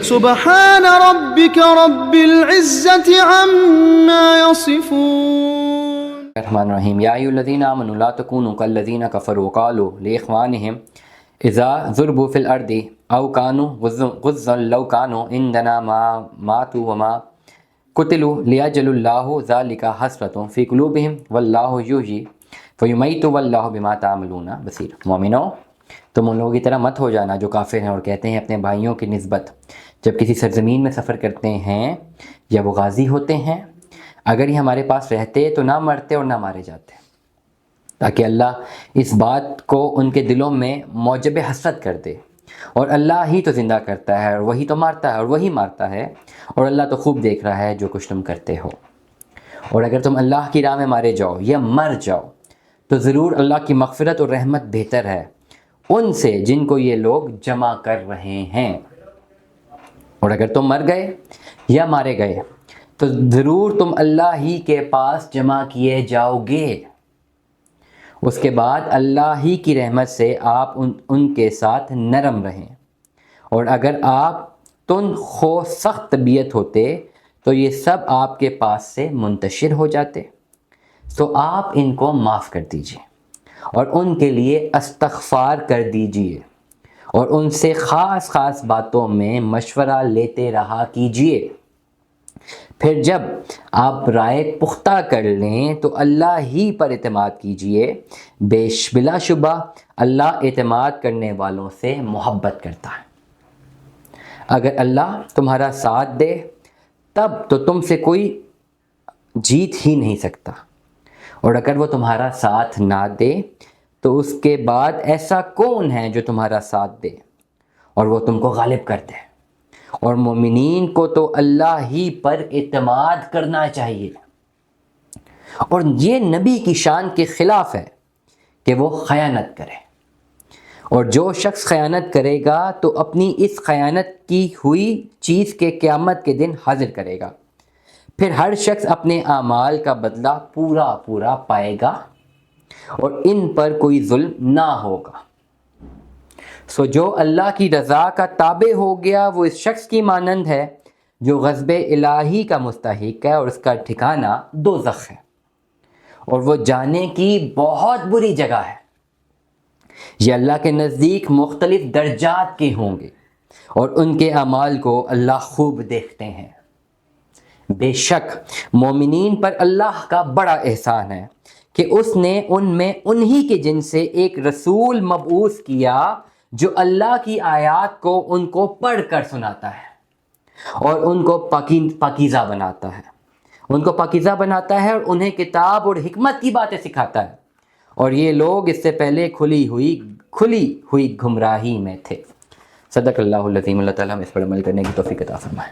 سبحان ربك رب العزة عما يصفون. الرحمن الرحیم. یا ایھا الذین آمنوا لا تکونوا کالذین کفروا وقالوا لاخوانهم اذا ضربوا فی الارض او كانوا غزا لو كانوا عندنا ما ماتوا وما قتلوا لیجعل اللہ ذلک حسرۃ فی قلوبہم واللہ یحیی فیمیت واللہ بما تعملون بصیر. مومنو، تم ان لوگوں کی طرح مت ہو جانا جو کافر ہیں اور کہتے ہیں اپنے بھائیوں کی نسبت جب کسی سرزمین میں سفر کرتے ہیں یا وہ غازی ہوتے ہیں، اگر یہ ہمارے پاس رہتے تو نہ مرتے اور نہ مارے جاتے، تاکہ اللہ اس بات کو ان کے دلوں میں موجب حسرت کر دے. اور اللہ ہی تو زندہ کرتا ہے اور وہی تو مارتا ہے اور وہی مارتا ہے، اور اللہ تو خوب دیکھ رہا ہے جو کچھ تم کرتے ہو. اور اگر تم اللہ کی راہ میں مارے جاؤ یا مر جاؤ تو ضرور اللہ کی مغفرت اور رحمت بہتر ہے ان سے جن کو یہ لوگ جمع کر رہے ہیں. اور اگر تم مر گئے یا مارے گئے تو ضرور تم اللہ ہی کے پاس جمع کیے جاؤ گے. اس کے بعد اللہ ہی کی رحمت سے آپ ان کے ساتھ نرم رہیں، اور اگر آپ خو سخت طبیعت ہوتے تو یہ سب آپ کے پاس سے منتشر ہو جاتے. تو آپ ان کو معاف کر دیجئے اور ان کے لیے استغفار کر دیجئے، اور ان سے خاص خاص باتوں میں مشورہ لیتے رہا کیجئے. پھر جب آپ رائے پختہ کر لیں تو اللہ ہی پر اعتماد کیجئے، بلا شبہ اللہ اعتماد کرنے والوں سے محبت کرتا ہے. اگر اللہ تمہارا ساتھ دے تب تو تم سے کوئی جیت ہی نہیں سکتا، اور اگر وہ تمہارا ساتھ نہ دے تو اس کے بعد ایسا کون ہے جو تمہارا ساتھ دے اور وہ تم کو غالب کر دے. اور مومنین کو تو اللہ ہی پر اعتماد کرنا چاہیے. اور یہ نبی کی شان کے خلاف ہے کہ وہ خیانت کرے، اور جو شخص خیانت کرے گا تو اپنی اس خیانت کی ہوئی چیز کے قیامت کے دن حاضر کرے گا. پھر ہر شخص اپنے اعمال کا بدلہ پورا پورا پائے گا اور ان پر کوئی ظلم نہ ہوگا. جو اللہ کی رضا کا تابع ہو گیا وہ اس شخص کی مانند ہے جو غضب الہی کا مستحق ہے، اور اس کا ٹھکانہ دوزخ ہے، اور وہ جانے کی بہت بری جگہ ہے. یہ اللہ کے نزدیک مختلف درجات کے ہوں گے اور ان کے اعمال کو اللہ خوب دیکھتے ہیں. بے شک مومنین پر اللہ کا بڑا احسان ہے کہ اس نے ان میں انہی کے جن سے ایک رسول مبعوث کیا جو اللہ کی آیات کو ان کو پڑھ کر سناتا ہے اور ان کو پاکیزہ بناتا ہے. اور انہیں کتاب اور حکمت کی باتیں سکھاتا ہے، اور یہ لوگ اس سے پہلے کھلی ہوئی گمراہی میں تھے. صدق اللہ العظیم. اللہ تعالیٰ ہمیں اس پر عمل کرنے کی توفیق عطا فرمائے.